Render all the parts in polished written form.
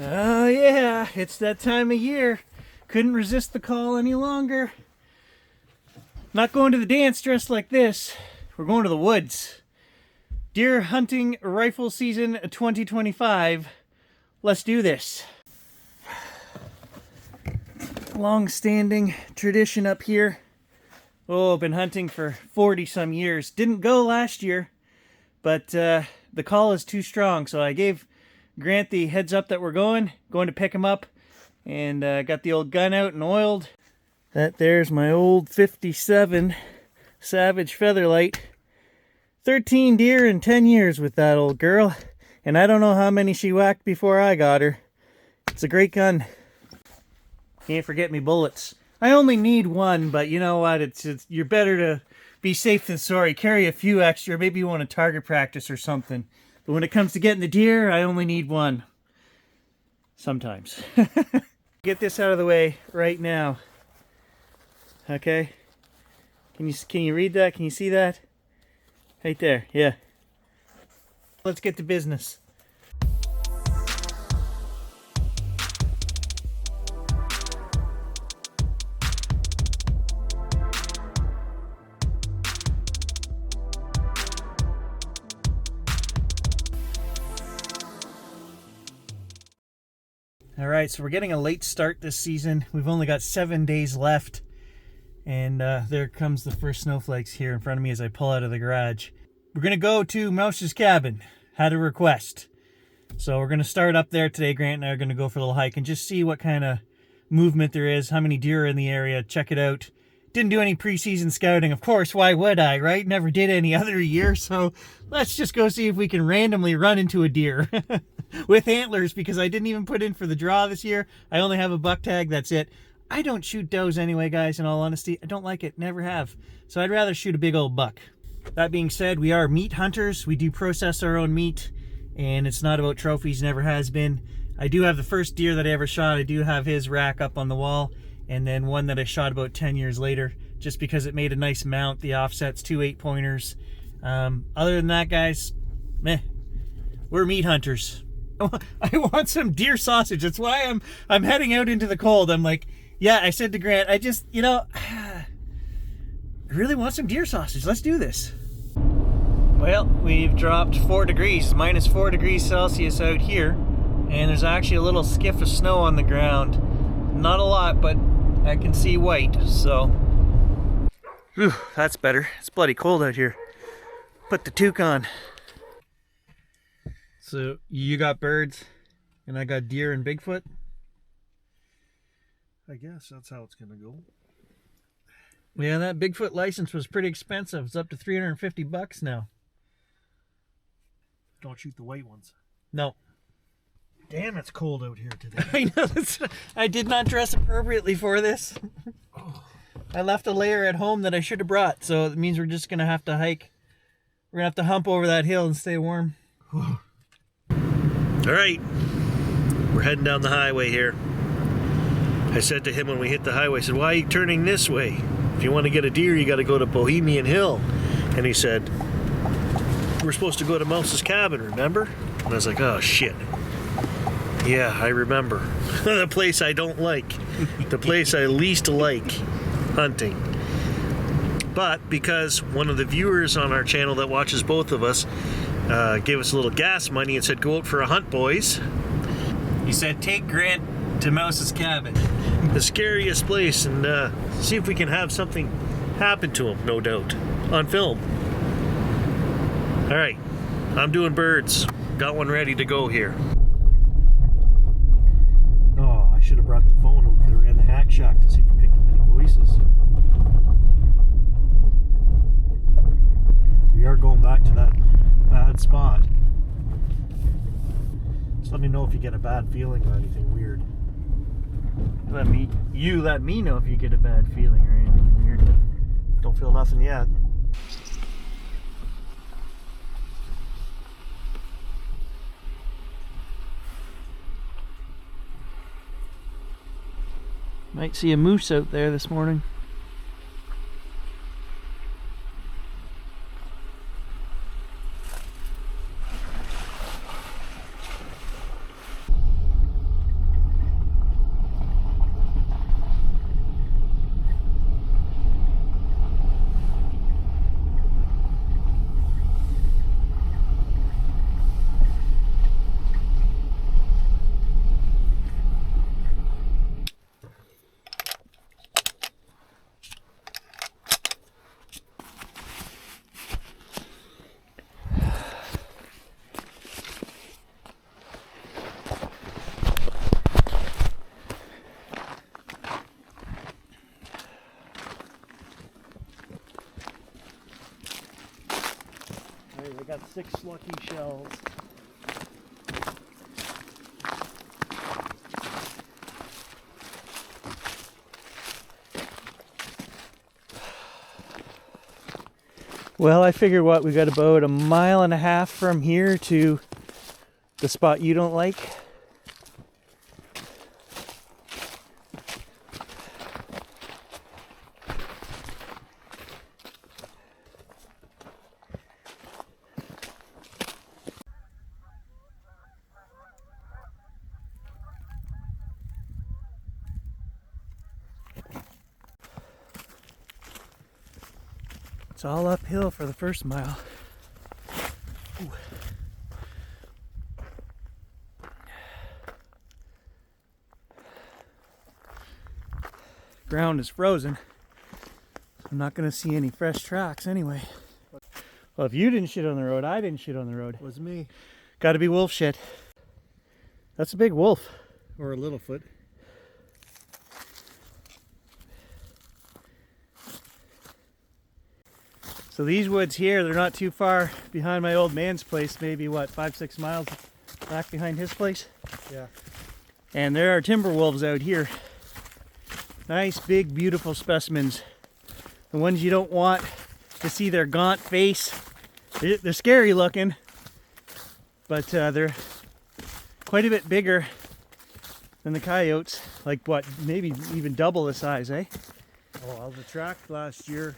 Oh yeah, it's that time of year. Couldn't resist the call any longer. Not going to the dance dressed like this. We're going to the woods. Deer hunting rifle season 2025. Let's do this. Long-standing tradition up here. Oh, I've been hunting for 40 some years. Didn't go last year, but the call is too strong, so I gave Grant the heads up that we're going to pick him up, and got the old gun out and oiled. That there's my old 57 Savage Featherlight. 13 deer in 10 years with that old girl, and I don't know how many she whacked before I got her. It's a great gun. Can't forget me bullets. I only need one, but you know what? It's you're better to be safe than sorry. Carry a few extra. Maybe you want to target practice or something. But when it comes to getting the deer, I only need one. Sometimes. Get this out of the way right now. Okay? Can you read that? Can you see that? Right there. Yeah. Let's get to business. All right, so we're getting a late start this season. We've only got 7 days left. And there comes the first snowflakes here in front of me as I pull out of the garage. We're going to go to Mouse's cabin. Had a request. So we're going to start up there today. Grant and I are going to go for a little hike and just see what kind of movement there is, how many deer are in the area, check it out. Didn't do any preseason scouting. Of course, why would I, right? Never did any other year. So let's just go see if we can randomly run into a deer with antlers, because I didn't even put in for the draw this year. I only have a buck tag. That's it. I don't shoot does anyway, guys, in all honesty. I don't like it. Never have. So I'd rather shoot a big old buck. That being said, we are meat hunters. We do process our own meat, and it's not about trophies. Never has been. I do have the first deer that I ever shot. I do have his rack up on the wall, and then one that I shot about 10 years later, just because it made a nice mount. The offset's 2 8-pointers. Other than that, guys, meh. We're meat hunters. I want some deer sausage. That's why I'm heading out into the cold. I'm like, yeah, I said to Grant, I just, I really want some deer sausage. Let's do this. Well, we've dropped 4 degrees, minus 4 degrees Celsius out here, and there's actually a little skiff of snow on the ground. Not a lot, but I can see white, so. Whew, that's better. It's bloody cold out here. Put the toque on. So you got birds, and I got deer and Bigfoot? I guess that's how it's gonna go. Yeah, that Bigfoot license was pretty expensive. It's up to $350 now. Don't shoot the white ones. No. Damn, it's cold out here today. I know. I did not dress appropriately for this. Oh. I left a layer at home that I should have brought, so it means we're just gonna have to hike. We're gonna have to hump over that hill and stay warm. All right, we're heading down the highway here. I said to him when we hit the highway, I said, why are you turning this way? If you want to get a deer, you got to go to Bohemian Hill. And he said, we're supposed to go to Mouse's cabin, remember? And I was like, oh, shit. Yeah, I remember. The place I don't like. The place I least like hunting. But because one of the viewers on our channel that watches both of us gave us a little gas money and said, go out for a hunt, boys. He said, take Grant to Mouse's cabin. The scariest place, and see if we can have something happen to him, no doubt, on film. All right, I'm doing birds. Got one ready to go here. Oh, I should have brought the phone and we could have ran the hack shack to see if we picked up any voices. We are going back to that bad spot. Just let me know if you get a bad feeling or anything weird. Let me know if you get a bad feeling or anything weird. Don't feel nothing yet. Might see a moose out there this morning. got 6 lucky shells. Well, I figure what, we got about 1.5 miles from here to the spot you don't like. It's all uphill for the first mile. Ooh. Ground is frozen. I'm not gonna see any fresh tracks anyway. Well, if you didn't shit on the road, I didn't shit on the road. It was me. Gotta be wolf shit. That's a big wolf. Or a Littlefoot. So these woods here, they're not too far behind my old man's place, maybe what, 5-6 miles back behind his place? Yeah. And there are timber wolves out here. Nice, big, beautiful specimens. The ones you don't want to see their gaunt face. They're scary looking, but they're quite a bit bigger than the coyotes. Like what, maybe even double the size, eh? Oh, on the track last year,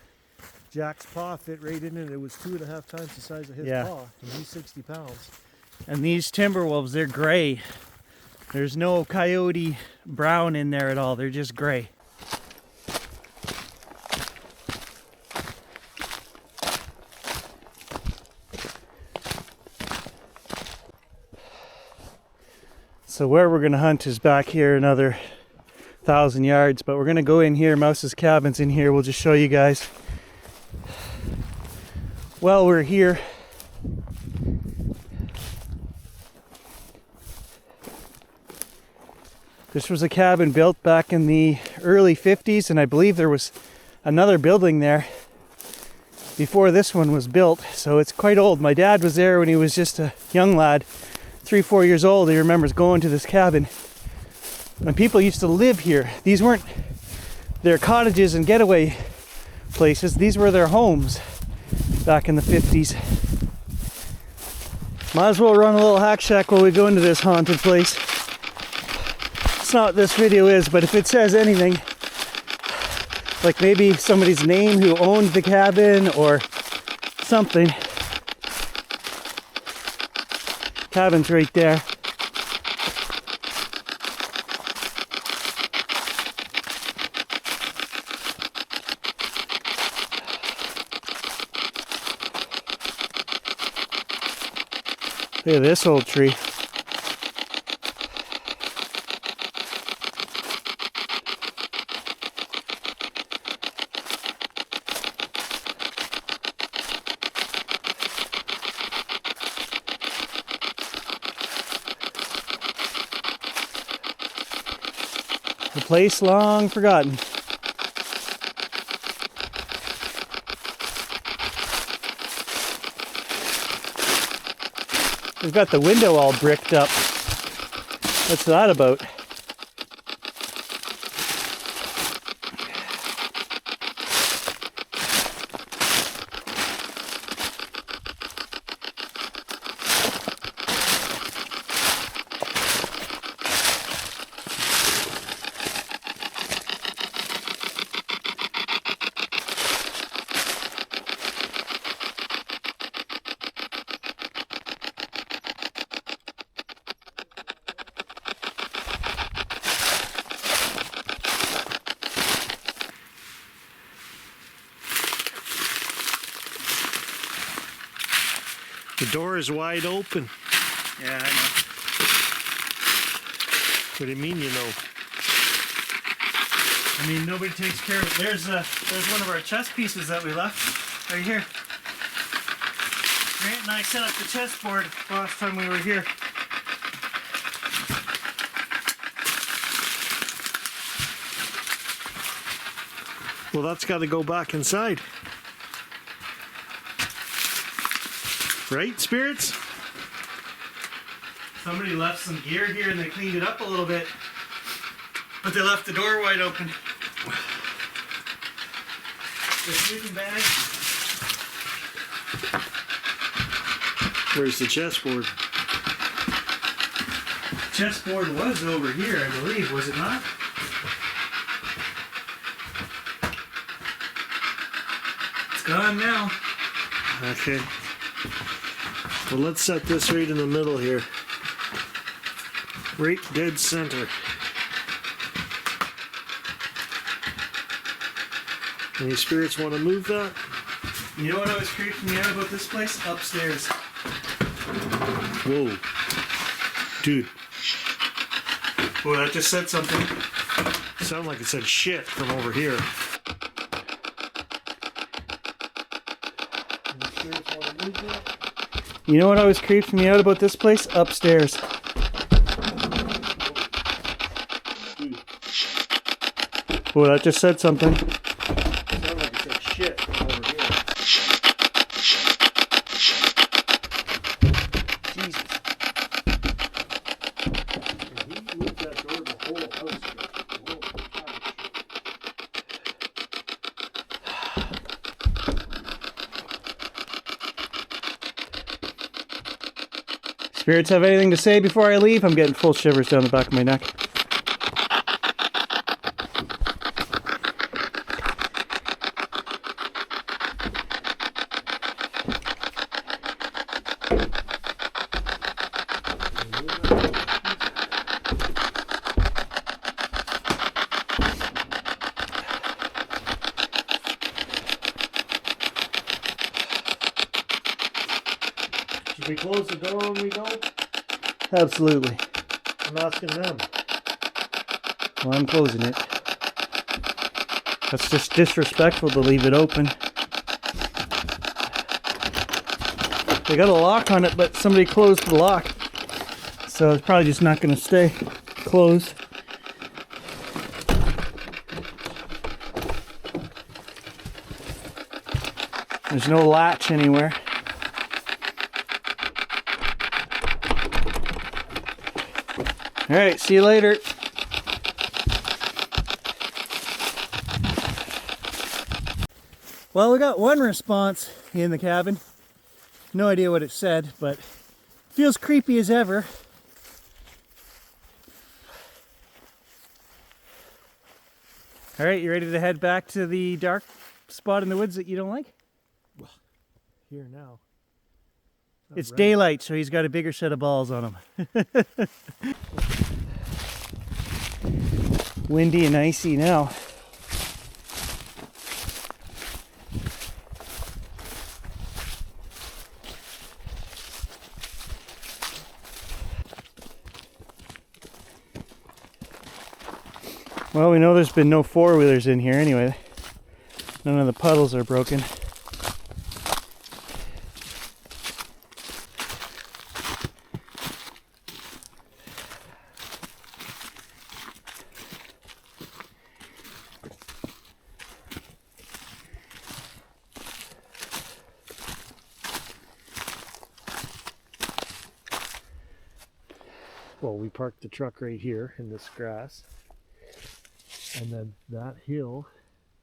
Jack's paw fit right in it. It was 2.5 times the size of his paw, and he's 60 pounds. And these timber wolves, they're gray. There's no coyote brown in there at all. They're just gray. So where we're gonna hunt is back here another 1,000 yards, but we're gonna go in here. Mouse's cabin's in here. We'll just show you guys. Well, we're here. This was a cabin built back in the early 50s, and I believe there was another building there before this one was built, so it's quite old. My dad was there when he was just a young lad, 3-4 years old. He remembers going to this cabin. And people used to live here. These weren't their cottages and getaway places. These were their homes back in the 50s. Might as well run a little hack shack while we go into this haunted place. It's not what this video is, but if it says anything, like maybe somebody's name who owned the cabin or something. Cabin's right there. Look at this old tree. A place long forgotten. We've got the window all bricked up. What's that about? The door is wide open. Yeah, I know. What do you mean, you know? I mean, nobody takes care of it. There's one of our chess pieces that we left right here. Grant and I set up the chessboard last time we were here. Well, that's got to go back inside. Right, spirits? Somebody left some gear here and they cleaned it up a little bit, but they left the door wide open. The sleeping bag. Where's the chessboard? Chessboard was over here, I believe, was it not? It's gone now. Okay. Well, let's set this right in the middle here. Right dead center. Any spirits want to move that? You know what I was creeping me out about this place? Upstairs. Whoa. Dude. Oh, that just said something. Sounded like it said shit from over here. Any spirits want to move that? You know what I was creeping me out about this place? Upstairs. Oh, that just said something. Sounded like it said shit from over here. Jesus. And he moved that door the whole house. Spirits have anything to say before I leave? I'm getting full shivers down the back of my neck. Should we close the door when we go? Absolutely. I'm asking them. Well, I'm closing it. That's just disrespectful to leave it open. They got a lock on it, but somebody closed the lock. So it's probably just not going to stay closed. There's no latch anywhere. All right, see you later. Well, we got one response in the cabin. No idea what it said, but feels creepy as ever. All right, you ready to head back to the dark spot in the woods that you don't like? Here now. It's daylight, so he's got a bigger set of balls on him. Windy and icy now. Well, we know there's been no four-wheelers in here anyway. None of the puddles are broken. Well, we parked the truck right here in this grass. And then that hill,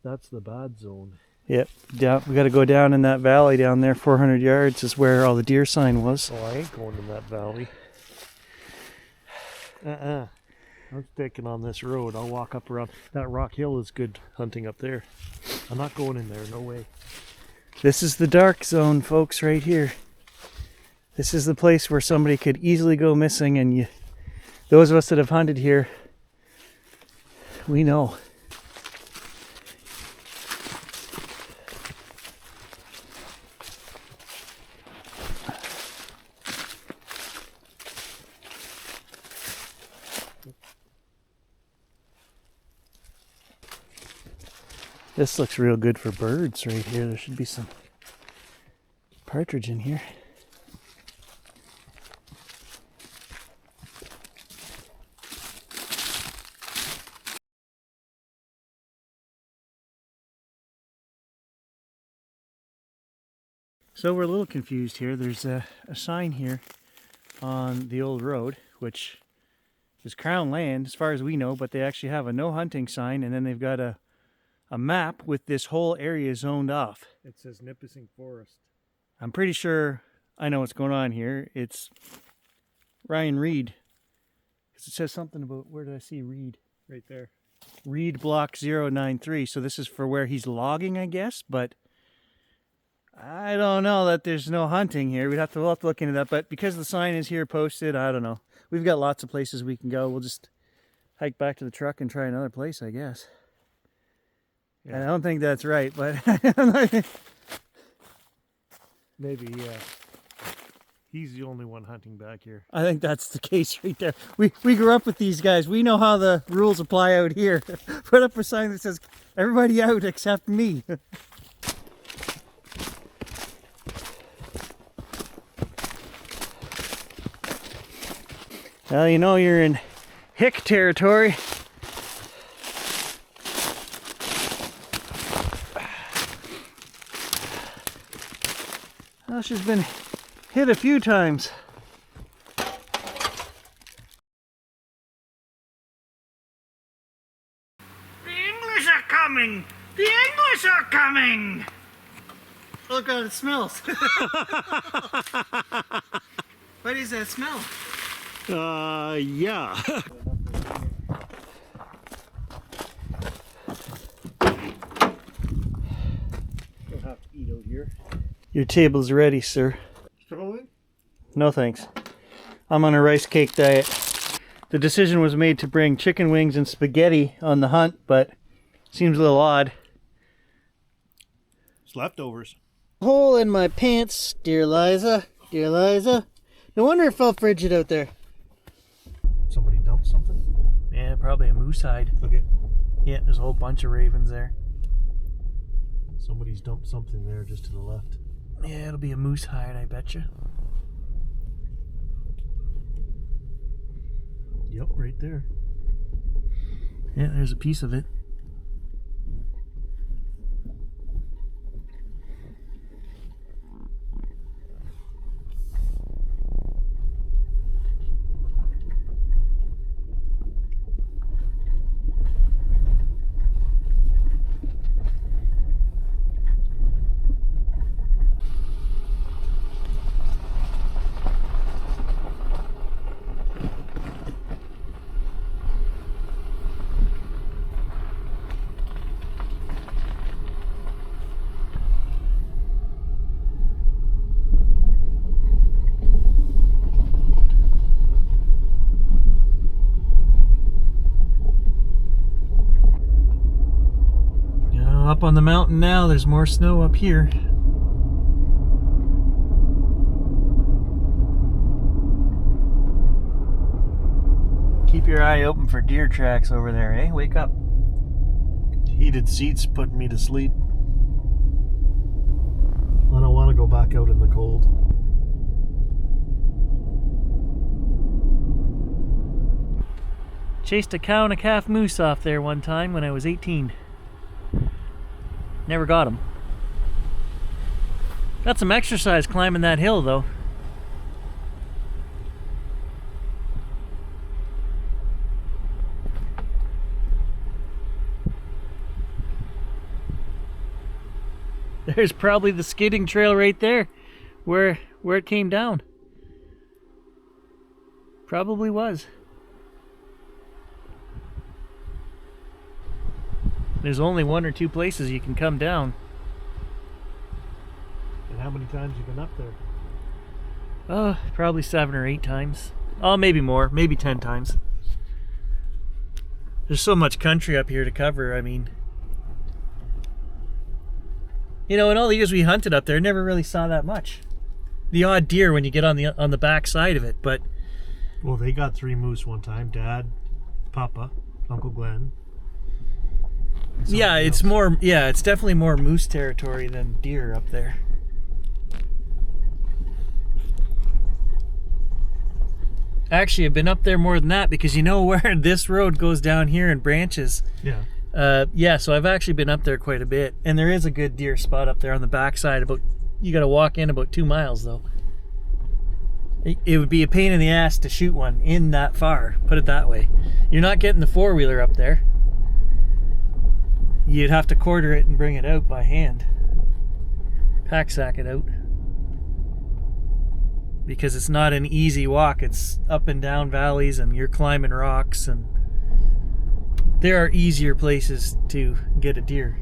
that's the bad zone. Yep, down, we got to go down in that valley down there. 400 yards is where all the deer sign was. Oh, I ain't going in that valley. I'm sticking on this road. I'll walk up around. That rock hill is good hunting up there. I'm not going in there, no way. This is the dark zone, folks, right here. This is the place where somebody could easily go missing, and those of us that have hunted here, we know. This looks real good for birds right here. There should be some partridge in here. So we're a little confused here. There's a sign here on the old road, which is Crown land as far as we know, but they actually have a no hunting sign, and then they've got a map with this whole area zoned off. It says Nipissing Forest. I'm pretty sure I know what's going on here. It's Ryan Reed. Because it says something about, where did I see Reed? Right there. Reed block 093. So this is for where he's logging, I guess, but I don't know that there's no hunting here. We'll have to look into that, but because the sign is here posted, I don't know. We've got lots of places we can go. We'll just hike back to the truck and try another place, I guess. Yeah. And I don't think that's right, but maybe, yeah. He's the only one hunting back here. I think that's the case right there. We grew up with these guys. We know how the rules apply out here. Put up a sign that says, everybody out except me. Well, you know you're in hick territory. Well, she's been hit a few times. The English are coming! The English are coming! Oh God, it smells. What is that smell? Yeah. Don't have to eat out here. Your table's ready, sir. Throwing? No thanks. I'm on a rice cake diet. The decision was made to bring chicken wings and spaghetti on the hunt, but seems a little odd. It's leftovers. Hole in my pants, dear Liza. Dear Liza. No wonder it felt frigid out there. Somebody dumped something? Yeah, probably a moose hide. Okay. Yeah, there's a whole bunch of ravens there. Somebody's dumped something there just to the left. Yeah, it'll be a moose hide, I betcha. Yep, right there. Yeah, there's a piece of it. Up on the mountain now, there's more snow up here. Keep your eye open for deer tracks over there, eh? Wake up. Heated seats putting me to sleep. I don't want to go back out in the cold. Chased a cow and a calf moose off there one time when I was 18. Never got him. Got some exercise climbing that hill though. There's probably the skidding trail right there where it came down. Probably was. There's only one or two places you can come down. And how many times you been up there? Oh, probably 7 or 8 times. Oh, maybe more. Maybe 10 times. There's so much country up here to cover. I mean, you know, in all the years we hunted up there, never really saw that much. The odd deer when you get on the back side of it, but well, they got 3 moose one time. Dad, Papa, Uncle Glenn. Yeah, it's more. Yeah, it's definitely more moose territory than deer up there. Actually, I've been up there more than that because you know where this road goes down here and branches. Yeah. Yeah, so I've actually been up there quite a bit, and there is a good deer spot up there on the backside, about You got to walk in about 2 miles though. It would be a pain in the ass to shoot one in that far, put it that way. You're not getting the four-wheeler up there. You'd have to quarter it and bring it out by hand. Pack sack it out. Because it's not an easy walk. It's up and down valleys and you're climbing rocks, and there are easier places to get a deer.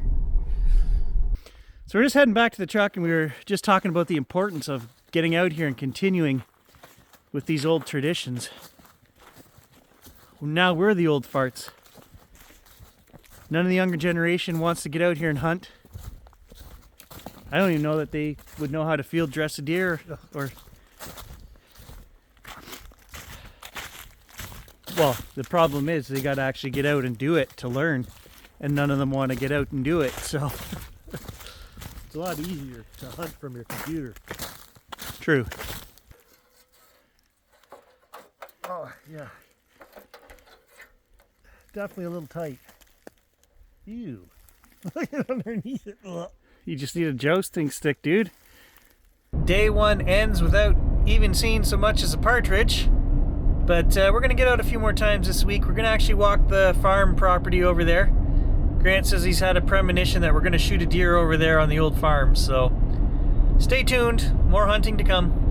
So we're just heading back to the truck, and we were just talking about the importance of getting out here and continuing with these old traditions. Now we're the old farts. None of the younger generation wants to get out here and hunt. I don't even know that they would know how to field dress a deer, or well, the problem is they got to actually get out and do it to learn, and none of them want to get out and do it. So It's a lot easier to hunt from your computer. true. Oh, yeah. Definitely a little tight. Ew. Look at underneath it. Ugh. You just need a jousting stick, dude. Day one ends without even seeing so much as a partridge. But we're going to get out a few more times this week. We're going to actually walk the farm property over there. Grant says he's had a premonition that we're going to shoot a deer over there on the old farm. So stay tuned. More hunting to come.